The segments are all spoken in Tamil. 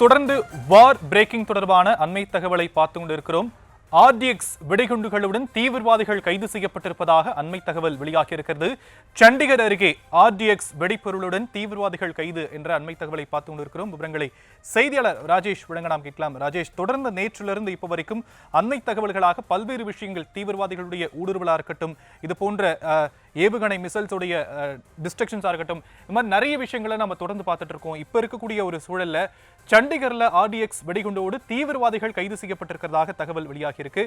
தொடர்ந்து வார் பிரேக்கிங் தொடர்பான அண்மை தகவலை பார்த்து கொண்டிருக்கிறோம். ஆர்டிஎக்ஸ் வெடிகுண்டுகளுடன் தீவிரவாதிகள் கைது செய்யப்பட்டிருப்பதாக அண்மை தகவல் வெளியாகியிருக்கிறது. சண்டிகர் அருகே ஆர்டிஎக்ஸ் வெடிப்பொருளுடன் தீவிரவாதிகள் கைது என்ற அண்மை தகவலை பார்த்து கொண்டிருக்கிறோம். விவரங்களை செய்தியாளர் ராஜேஷ் வழங்க நாம் கேட்கலாம். ராஜேஷ், தொடர்ந்து நேற்றிலிருந்து இப்போ வரைக்கும் அண்மை தகவல்களாக பல்வேறு விஷயங்கள், தீவிரவாதிகளுடைய ஊடுருவலா இருக்கட்டும், இது போன்ற ஏவுகணை மிசைல்ஸுடைய டிஸ்ட்ரக்ஷன்ஸா இருக்கட்டும், இந்த மாதிரி நிறைய விஷயங்களை நம்ம தொடர்ந்து பார்த்துட்டு இருக்கோம். இப்ப இருக்கக்கூடிய ஒரு சூழல்ல சண்டிகர்ல ஆர்டிஎக்ஸ் வெடிகுண்டோடு தீவிரவாதிகள் கைது செய்யப்பட்டிருக்கிறதாக தகவல் வெளியாகி இருக்கு.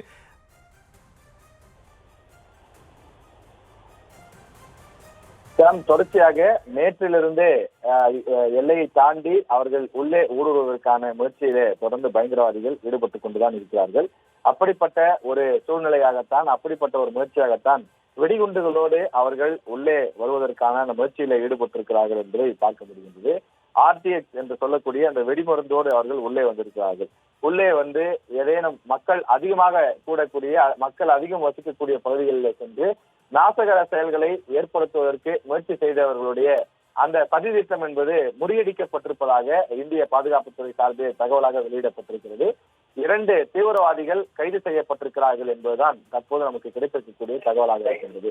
தொடர்ச்சியாக நேற்றிலிருந்தே எல்லையை தாண்டி அவர்கள் உள்ளே ஊடுருவதற்கான முயற்சியிலே தொடர்ந்து பயங்கரவாதிகள் ஈடுபட்டுக் கொண்டுதான் இருக்கிறார்கள். அப்படிப்பட்ட ஒரு சூழ்நிலையாகத்தான், அப்படிப்பட்ட ஒரு முயற்சியாகத்தான் வெடிகுண்டுகளோடு அவர்கள் உள்ளே வருவதற்கான அந்த முயற்சியில ஈடுபட்டிருக்கிறார்கள் என்பதை பார்க்க முடிகின்றது. ஆர்டிஎக்ஸ் என்று சொல்லக்கூடிய அந்த வெடிமருந்தோடு அவர்கள் உள்ளே வந்திருக்கிறார்கள். உள்ளே வந்து ஏதேனும் மக்கள் அதிகமாக கூடக்கூடிய, மக்கள் அதிகம் வசிக்கக்கூடிய பகுதிகளில் சென்று நாசகர செயல்களை ஏற்படுத்துவதற்கு முயற்சி செய்தவர்களுடைய அந்த சதித்திட்டம் என்பது முறியடிக்கப்பட்டிருப்பதாக இந்திய பாதுகாப்புத்துறை சார்பே தகவலாக வெளியிடப்பட்டிருக்கிறது. 2 தீவிரவாதிகள் கைது செய்யப்பட்டிருக்கிறார்கள் என்பதுதான் தற்போது நமக்கு கிடைத்திருக்கக்கூடிய தகவலாக இருக்கின்றது.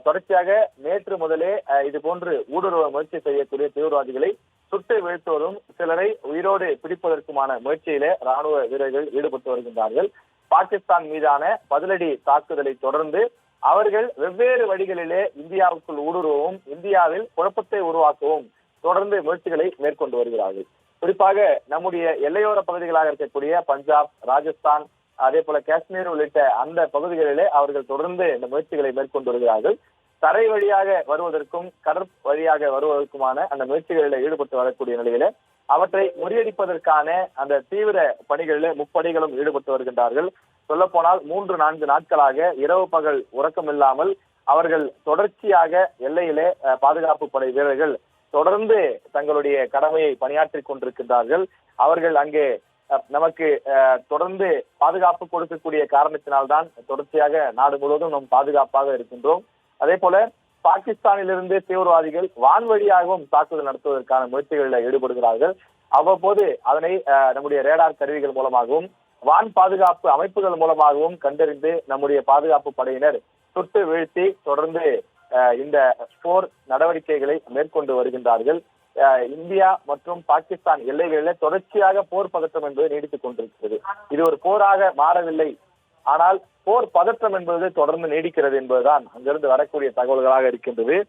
தொடர்ச்சியாக நேற்று முதலே இது போன்று ஊடுருவ முயற்சி செய்யக்கூடிய தீவிரவாதிகளை சுட்டு வீழ்த்துவதும், சிலரை உயிரோடு பிடிப்பதற்குமான முயற்சியிலே ராணுவ வீரர்கள் ஈடுபட்டு வருகின்றார்கள். பாகிஸ்தான் மீதான பதிலடி தாக்குதலை தொடர்ந்து அவர்கள் வெவ்வேறு வழிகளிலே இந்தியாவுக்குள் ஊடுருவவும், இந்தியாவில் குழப்பத்தை உருவாக்கவும் தொடர்ந்து முயற்சிகளை மேற்கொண்டு வருகிறார்கள். குறிப்பாக நம்முடைய எல்லையோர பகுதிகளாக இருக்கக்கூடிய பஞ்சாப், ராஜஸ்தான், அதே போல காஷ்மீர் உள்ளிட்ட அந்த பகுதிகளிலே அவர்கள் தொடர்ந்து இந்த முயற்சிகளை மேற்கொண்டு வருகிறார்கள். தரை வழியாக வருவதற்கும் கடற் வழியாக வருவதற்குமான அந்த முயற்சிகளில் ஈடுபட்டு வரக்கூடிய நிலையில அவற்றை முறியடிப்பதற்கான அந்த தீவிர பணிகளில் முப்படைகளும் ஈடுபட்டு வருகின்றார்கள். சொல்ல போனால் 3-4 நாட்களாக இரவு பகல் உறக்கம் இல்லாமல் அவர்கள் தொடர்ச்சியாக எல்லையிலே பாதுகாப்பு படை வீரர்கள் தொடர்ந்து தங்களுடைய கடமையை பணியாற்றிக் கொண்டிருக்கின்றார்கள். அவர்கள் அங்கே நமக்கு தொடர்ந்து பாதுகாப்பு கொடுக்கக்கூடிய காரணத்தினால்தான் தொடர்ச்சியாக நாடு முழுவதும் நாம் பாதுகாப்பாக இருக்கின்றோம். அதே போல பாகிஸ்தானிலிருந்து தீவிரவாதிகள் வான்வழியாகவும் தாக்குதல் நடத்துவதற்கான முயற்சிகளில் ஈடுபடுகிறார்கள். அவ்வப்போது அதனை நம்முடைய ரேடார் கருவிகள் மூலமாகவும் வான் பாதுகாப்பு அமைப்புகள் மூலமாகவும் கண்டறிந்து நம்முடைய பாதுகாப்பு படையினர் சுட்டு வீழ்த்தி தொடர்ந்து இந்த போர் நடவடிக்கைகளை மேற்கொண்டு வருகின்றார்கள். இந்தியா மற்றும் பாகிஸ்தான் எல்லைகளில் தொடர்ச்சியாக போர் பதற்றம் என்பது நீடித்துக் கொண்டிருக்கிறது. இது ஒரு போராக மாறவில்லை, ஆனால் போர் பதற்றம் என்பது தொடர்ந்து நீடிக்கிறது என்பதுதான் அங்கிருந்து வரக்கூடிய தகவல்களாக இருக்கின்றது.